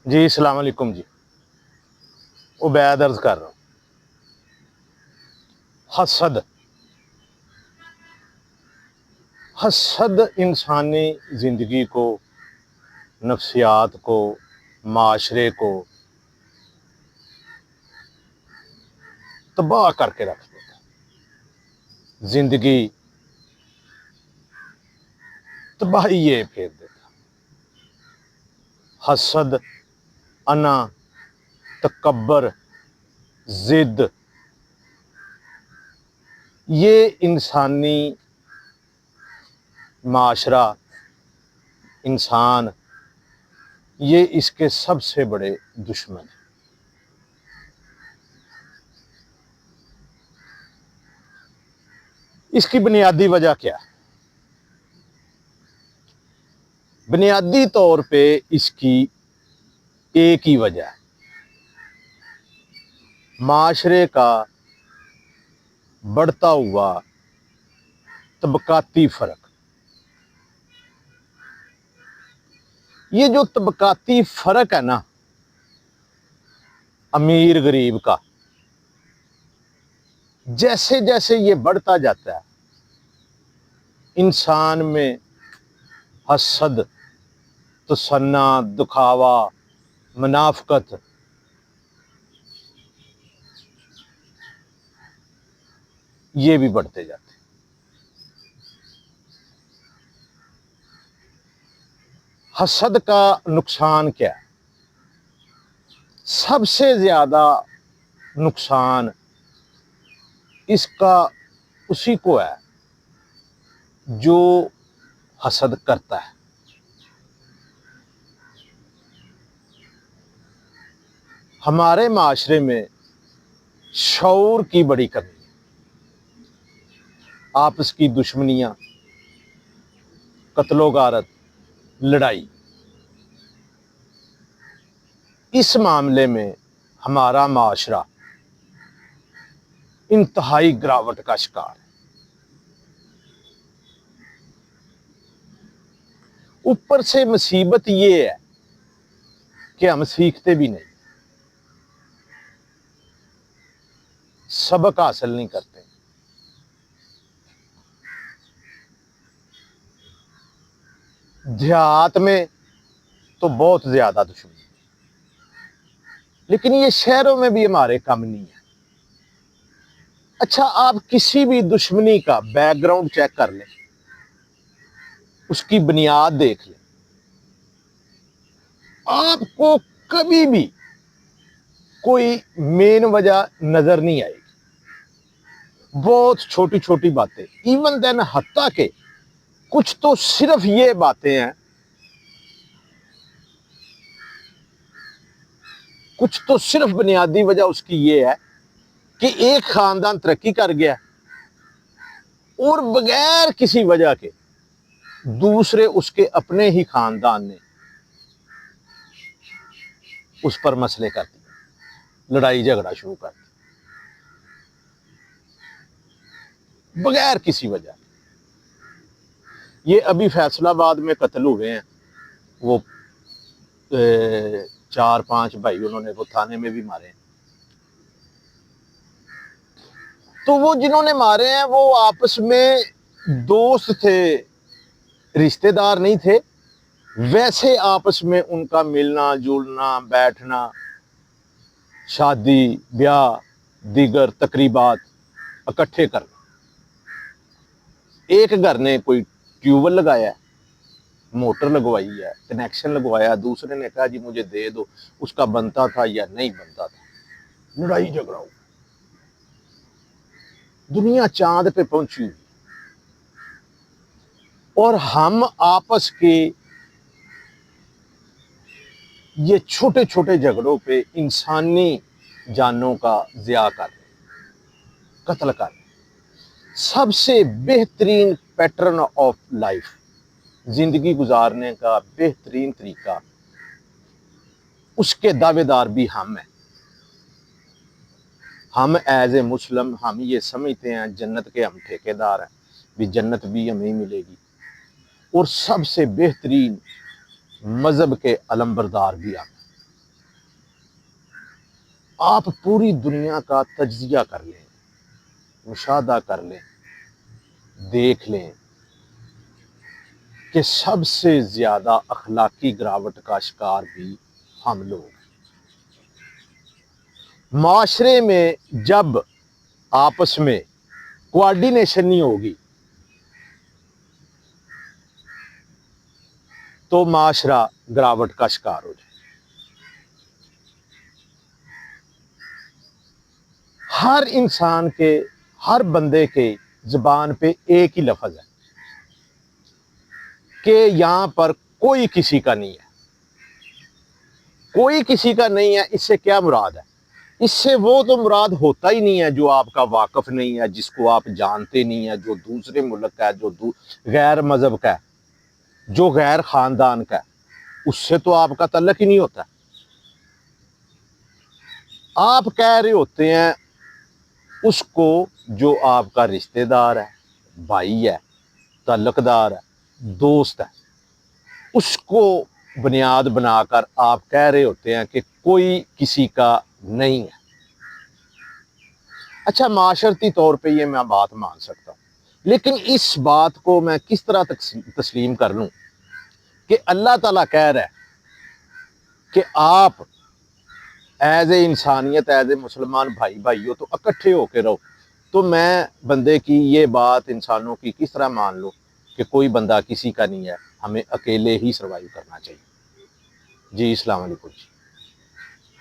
جی السلام علیکم جی، عبید عرض کر رہا ہوں۔ حسد حسد انسانی زندگی کو، نفسیات کو، معاشرے کو تباہ کر کے رکھ دیتا ہے، زندگی تباہی یہ پھیر دیتا۔ حسد، انا، تکبر، ضد، یہ انسانی معاشرہ، انسان، یہ اس کے سب سے بڑے دشمن ہیں۔ اس کی بنیادی وجہ کیا ہے؟ بنیادی طور پہ اس کی ایک ہی وجہ ہے، معاشرے کا بڑھتا ہوا طبقاتی فرق۔ یہ جو طبقاتی فرق ہے نا، امیر غریب کا، جیسے جیسے یہ بڑھتا جاتا ہے، انسان میں حسد، تصنع، دکھاوا، منافقت، یہ بھی بڑھتے جاتے ہیں۔ حسد کا نقصان کیا ہے؟ سب سے زیادہ نقصان اس کا اسی کو ہے جو حسد کرتا ہے۔ ہمارے معاشرے میں شعور کی بڑی کمی ہے، آپس کی دشمنیاں، قتل و غارت، لڑائی، اس معاملے میں ہمارا معاشرہ انتہائی گراوٹ کا شکار ہے۔ اوپر سے مصیبت یہ ہے کہ ہم سیکھتے بھی نہیں، سبق حاصل نہیں کرتے۔ دیہات میں تو بہت زیادہ دشمنی، لیکن یہ شہروں میں بھی ہمارے کم نہیں ہے۔ اچھا، آپ کسی بھی دشمنی کا بیک گراؤنڈ چیک کر لیں، اس کی بنیاد دیکھ لیں، آپ کو کبھی بھی کوئی مین وجہ نظر نہیں آئے گی۔ بہت چھوٹی چھوٹی باتیں، ایون دین، حتیٰ کہ کچھ تو صرف یہ باتیں ہیں، کچھ تو صرف بنیادی وجہ اس کی یہ ہے کہ ایک خاندان ترقی کر گیا اور بغیر کسی وجہ کے دوسرے اس کے اپنے ہی خاندان نے اس پر مسئلے کر دیے، لڑائی جھگڑا شروع کر دیا بغیر کسی وجہ۔ یہ ابھی فیصل آباد میں قتل ہوئے ہیں، وہ 4-5 بھائی، انہوں نے وہ تھانے میں بھی مارے ہیں۔ تو وہ جنہوں نے مارے ہیں وہ آپس میں دوست تھے، رشتہ دار نہیں تھے، ویسے آپس میں ان کا ملنا جلنا، بیٹھنا، شادی بیاہ، دیگر تقریبات اکٹھے کرنا۔ ایک گھر نے کوئی ٹیوب ویل لگایا ہے، موٹر لگوائی ہے، کنیکشن لگوایا، دوسرے نے کہا جی مجھے دے دو، اس کا بنتا تھا یا نہیں بنتا تھا، لڑائی جھگڑا ہو۔ دنیا چاند پہ پہنچی ہوئی، اور ہم آپس کے یہ چھوٹے چھوٹے جھگڑوں پہ انسانی جانوں کا ضیاع کر رہے ہیں، قتل کر رہے ہیں۔ سب سے بہترین پیٹرن آف لائف، زندگی گزارنے کا بہترین طریقہ، اس کے دعوے دار بھی ہم ہیں۔ ہم ایز اے مسلم، ہم یہ سمجھتے ہیں جنت کے ہم ٹھیکیدار ہیں، بھی جنت بھی ہمیں ملے گی، اور سب سے بہترین مذہب کے علمبردار بھی ہم ہیں۔ آپ پوری دنیا کا تجزیہ کر لیں، مشاہدہ کر لیں، دیکھ لیں کہ سب سے زیادہ اخلاقی گراوٹ کا شکار بھی ہم لوگ ہیں۔ معاشرے میں جب آپس میں کوآرڈینیشن نہیں ہوگی تو معاشرہ گراوٹ کا شکار ہو جائے۔ ہر انسان کے، ہر بندے کے زبان پہ ایک ہی لفظ ہے کہ یہاں پر کوئی کسی کا نہیں ہے۔ کوئی کسی کا نہیں ہے، اس سے کیا مراد ہے؟ اس سے وہ تو مراد ہوتا ہی نہیں ہے جو آپ کا واقف نہیں ہے، جس کو آپ جانتے نہیں ہیں، جو دوسرے ملک کا ہے، جو غیر مذہب کا ہے، جو غیر خاندان کا ہے، اس سے تو آپ کا تعلق ہی نہیں ہوتا۔ آپ کہہ رہے ہوتے ہیں اس کو جو آپ کا رشتہ دار ہے، بھائی ہے، تعلق دار ہے، دوست ہے، اس کو بنیاد بنا کر آپ کہہ رہے ہوتے ہیں کہ کوئی کسی کا نہیں ہے۔ اچھا، معاشرتی طور پہ یہ میں بات مان سکتا ہوں، لیکن اس بات کو میں کس طرح تسلیم کر لوں کہ اللہ تعالیٰ کہہ رہا ہے کہ آپ ایز اے انسانیت، ایز اے مسلمان بھائی بھائی ہو تو اکٹھے ہو کے رہو، تو میں بندے کی یہ بات انسانوں کی کس طرح مان لوں کہ کوئی بندہ کسی کا نہیں ہے، ہمیں اکیلے ہی سروائیو کرنا چاہیے۔ جی السلام علیکم۔